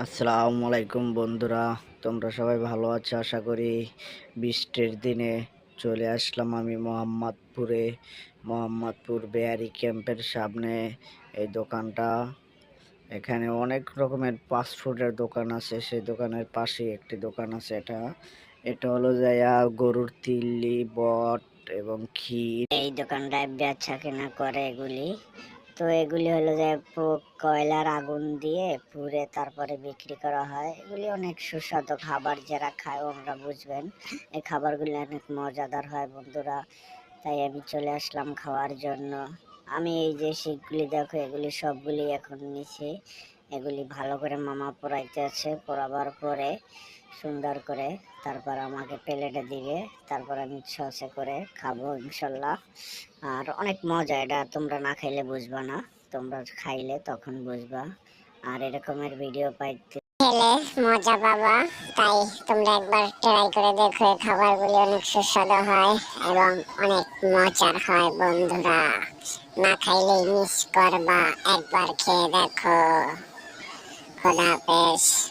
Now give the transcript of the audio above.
আসসালামু আলাইকুম বন্ধুরা, তোমরা সবাই ভালো আছো আশা করি। বৃষ্টির দিনে চলে আসলাম আমি মোহাম্মদপুর বেয়ারি ক্যাম্পের সামনে। এই দোকানটা, এখানে অনেক রকমের ফাস্টফুডের দোকান আছে। সেই দোকানের পাশে একটি দোকান আছে। এটা এটা হলো যাইয়া গরুর তিল্লি, বট এবং ক্ষীর। এই দোকানটায় বেচা কেনা করে এগুলি। তো এগুলি হলো যে কয়লার আগুন দিয়ে পুড়ে তারপরে বিক্রি করা হয়। এগুলি অনেক সুস্বাদু খাবার, যারা খায় ওরা বুঝবেন। এই খাবারগুলি অনেক মজাদার হয় বন্ধুরা, তাই আমি চলে আসলাম খাওয়ার জন্য। আমি এই যে শিখগুলি দেখো, এগুলি সবগুলি এখন নিচে। এগুলি ভালো করে মামা পোড়াইতে আছে, পোড়াবার পরে সুন্দর করে তারপর আমাকে প্লেটে দিবে, তারপর আমি সসে করে খাবো ইনশাল্লাহ। আর অনেক মজা, এটা তোমরা না খাইলে বুঝবা না, তোমরা খাইলে তখন বুঝবা। আর এরকমের ভিডিও পাইতে খেলে মজা পাবা, তাই তোমরা একবার ট্রাই করে দেখো। এই খাবারগুলি অনেক সুস্বাদু হয় এবং অনেক মজার হয় বন্ধুরা। না খাইলেই মিস করবা, একবার খেয়ে দেখো। খোদা হাফেজ।